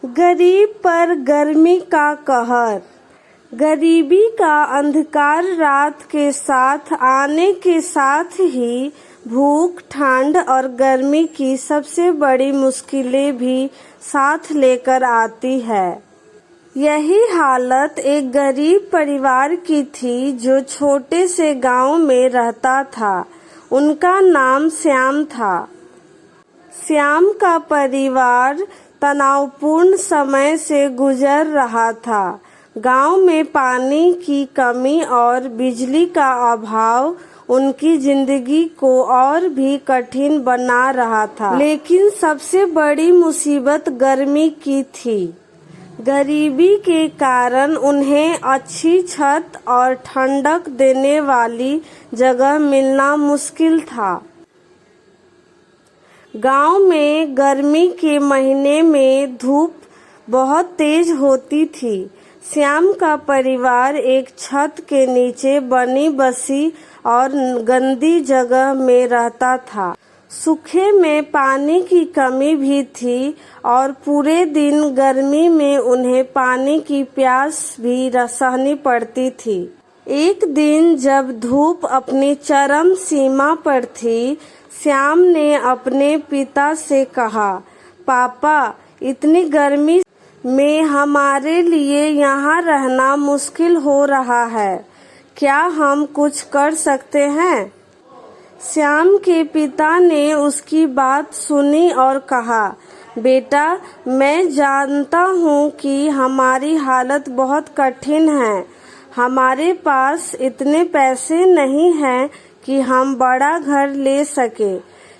गरीब पर गर्मी का कहर। गरीबी का अंधकार रात के साथ आने के साथ ही भूख, ठंड और गर्मी की सबसे बड़ी मुश्किलें भी साथ लेकर आती है। यही हालत एक गरीब परिवार की थी जो छोटे से गांव में रहता था। उनका नाम श्याम था। श्याम का परिवार तनावपूर्ण समय से गुजर रहा था। गांव में पानी की कमी और बिजली का अभाव उनकी जिंदगी को और भी कठिन बना रहा था। लेकिन सबसे बड़ी मुसीबत गर्मी की थी। गरीबी के कारण उन्हें अच्छी छत और ठंडक देने वाली जगह मिलना मुश्किल था। गांव में गर्मी के महीने में धूप बहुत तेज होती थी। श्याम का परिवार एक छत के नीचे बनी बसी और गंदी जगह में रहता था। सूखे में पानी की कमी भी थी और पूरे दिन गर्मी में उन्हें पानी की प्यास भी सहनी पड़ती थी। एक दिन जब धूप अपनी चरम सीमा पर थी, श्याम ने अपने पिता से कहा, पापा, इतनी गर्मी में हमारे लिए यहाँ रहना मुश्किल हो रहा है। क्या हम कुछ कर सकते हैं? श्याम के पिता ने उसकी बात सुनी और कहा, बेटा, मैं जानता हूँ कि हमारी हालत बहुत कठिन है। हमारे पास इतने पैसे नहीं हैं कि हम बड़ा घर ले सके,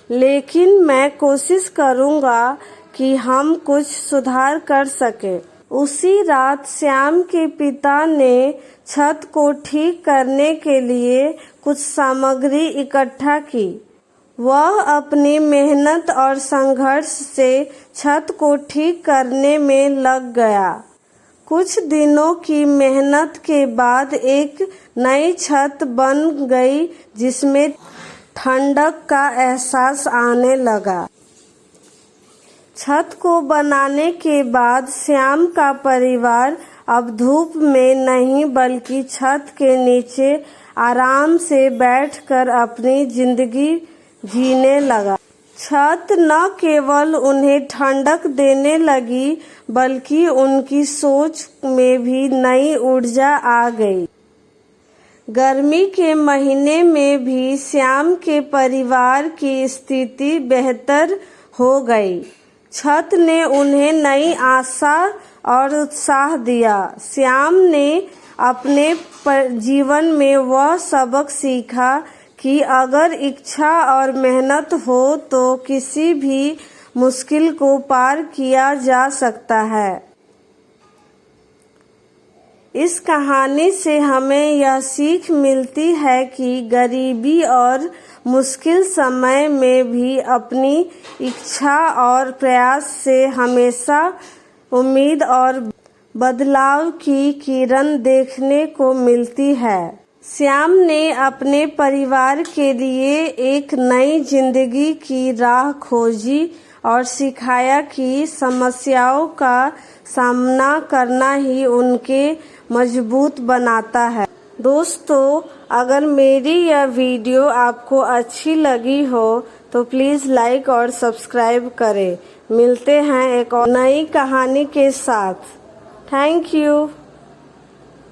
लेकिन मैं कोशिश करूँगा कि हम कुछ सुधार कर सके। उसी रात श्याम के पिता ने छत को ठीक करने के लिए कुछ सामग्री इकट्ठा की। वह अपनी मेहनत और संघर्ष से छत को ठीक करने में लग गया। कुछ दिनों की मेहनत के बाद एक नई छत बन गई जिसमें ठंडक का एहसास आने लगा। छत को बनाने के बाद श्याम का परिवार अब धूप में नहीं बल्कि छत के नीचे आराम से बैठकर अपनी जिंदगी जीने लगा। छत न केवल उन्हें ठंडक देने लगी बल्कि उनकी सोच में भी नई ऊर्जा आ गई। गर्मी के महीने में भी श्याम के परिवार की स्थिति बेहतर हो गई। छत ने उन्हें नई आशा और उत्साह दिया। श्याम ने अपने जीवन में वह सबक सीखा कि अगर इच्छा और मेहनत हो तो किसी भी मुश्किल को पार किया जा सकता है। इस कहानी से हमें यह सीख मिलती है कि गरीबी और मुश्किल समय में भी अपनी इच्छा और प्रयास से हमेशा उम्मीद और बदलाव की किरण देखने को मिलती है। श्याम ने अपने परिवार के लिए एक नई जिंदगी की राह खोजी और सिखाया कि समस्याओं का सामना करना ही उनके मजबूत बनाता है। दोस्तों, अगर मेरी यह वीडियो आपको अच्छी लगी हो तो प्लीज़ लाइक और सब्सक्राइब करें। मिलते हैं एक और नई कहानी के साथ। Thank you.